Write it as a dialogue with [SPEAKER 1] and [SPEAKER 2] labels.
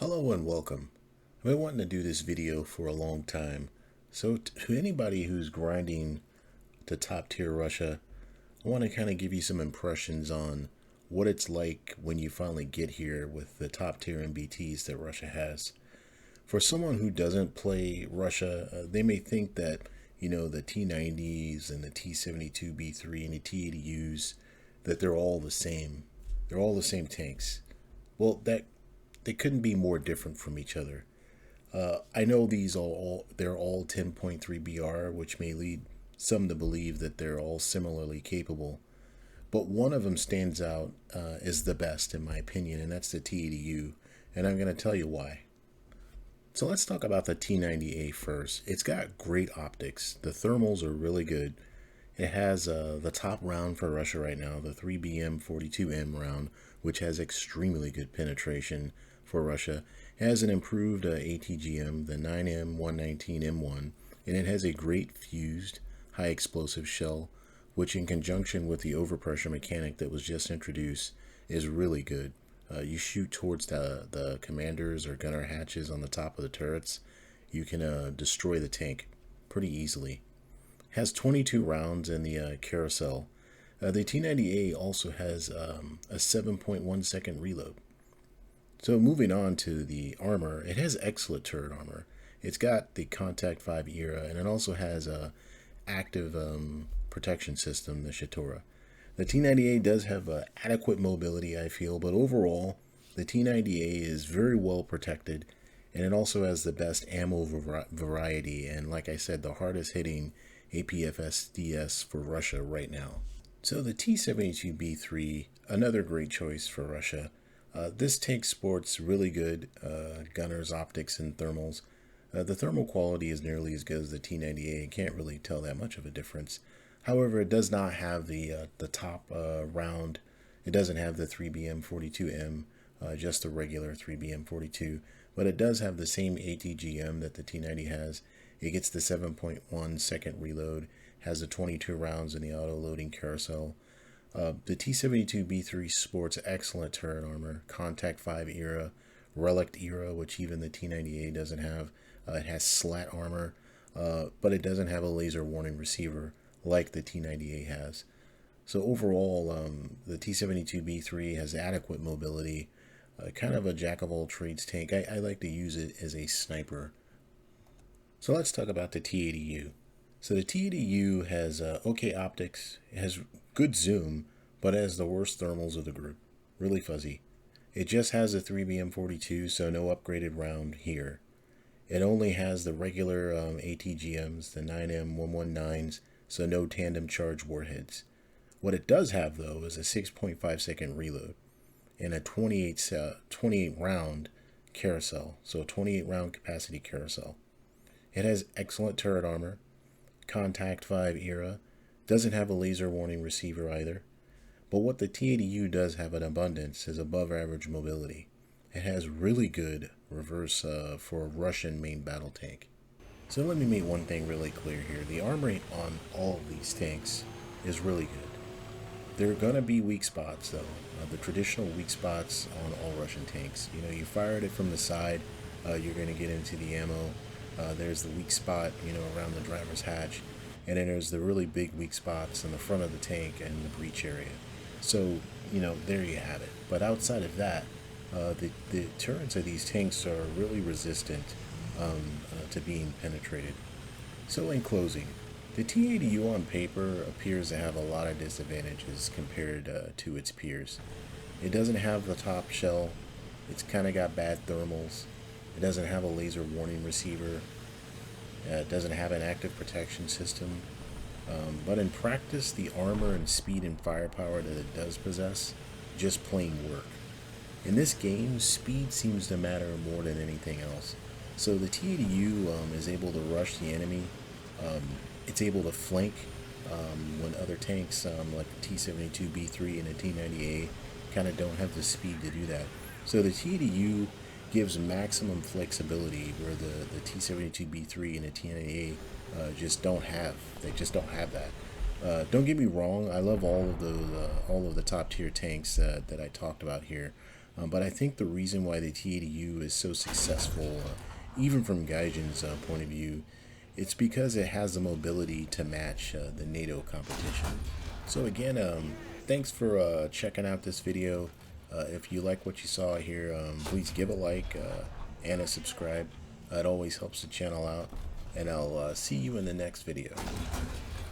[SPEAKER 1] Hello and welcome. I've been wanting to do this video for a long time. So to anybody who's grinding to top tier Russia, I want to kind of give you some impressions on what it's like when you finally get here with the top tier MBTs that Russia has. For someone who doesn't play Russia, they may think that, you know, the T-90s and the T-72B3 and the T-80Us, that they're all the same. They're all the same tanks. Well, they couldn't be more different from each other. I know they're all 10.3 BR, which may lead some to believe that they're all similarly capable. But one of them stands out as the best in my opinion, and that's the T-80U, and I'm going to tell you why. So let's talk about the T-90A first. It's got great optics. The thermals are really good. It has the top round for Russia right now, the 3BM 42M round, which has extremely good penetration for Russia. It has an improved ATGM, the 9M 119M1, and it has a great fused high explosive shell, which in conjunction with the overpressure mechanic that was just introduced is really good. You shoot towards the commanders or gunner hatches on the top of the turrets, you can destroy the tank pretty easily. It has 22 rounds in the carousel. The T-90A also has a 7.1 second reload. So moving on to the armor, it has excellent turret armor. It's got the Contact 5 era, and it also has a active protection system, the Shatora. The T-90A does have adequate mobility, I feel, but overall, the T-90A is very well protected, and it also has the best ammo variety, and like I said, the hardest hitting APFSDS for Russia right now. So the T-72B3, another great choice for Russia. This tank sports really good gunners, optics, and thermals. The thermal quality is nearly as good as the T-90A. Can't really tell that much of a difference. However, it does not have the top round. It doesn't have the 3BM 42M, just the regular 3BM 42. But it does have the same ATGM that the T-90 has. It gets the 7.1 second reload, has the 22 rounds in the auto-loading carousel. The T-72B3 sports excellent turret armor, Contact 5 era, Relic era, which even the T-90A doesn't have. It has slat armor, but it doesn't have a laser warning receiver like the T-90A has. So overall, the T-72B3 has adequate mobility, kind of a jack-of-all-trades tank. I like to use it as a sniper. So let's talk about the T-80U. So the T-80U has okay optics, it has good zoom, but it has the worst thermals of the group. Really fuzzy. It just has a 3BM42, so no upgraded round here. It only has the regular ATGMs, the 9M119s, so no tandem charge warheads. What it does have, though, is a 6.5-second reload and a 28 round carousel, so a 28 round capacity carousel. It has excellent turret armor, Contact 5 era, doesn't have a laser warning receiver either. But what the T-80U does have in abundance is above average mobility. It has really good reverse for a Russian main battle tank. So let me make one thing really clear here. The armor on all of these tanks is really good. There are going to be weak spots though. The traditional weak spots on all Russian tanks. You know, you fired it from the side, you're going to get into the ammo. There's the weak spot, you know, around the driver's hatch. And then there's the really big weak spots in the front of the tank and the breech area. So, you know, there you have it. But outside of that, the turrets of these tanks are really resistant to being penetrated. So in closing, the T-80U on paper appears to have a lot of disadvantages compared to its peers. It doesn't have the top shell. It's kind of got bad thermals. It doesn't have a laser warning receiver. It doesn't have an active protection system. But in practice, the armor and speed and firepower that it does possess just plain work. In this game, speed seems to matter more than anything else. So the T-80U is able to rush the enemy. It's able to flank when other tanks like the T-72B3 and the T-90A kind of don't have the speed to do that. So the T-80U gives maximum flexibility where the T-72B3 and the T-90A just don't have. They just don't have that. Don't get me wrong. I love all of the top tier tanks that I talked about here, but I think the reason why the T-80U is so successful, even from Gaijin's point of view, it's because it has the mobility to match the NATO competition. So again, thanks for checking out this video. If you like what you saw here, please give a like and a subscribe. It always helps the channel out. And I'll see you in the next video.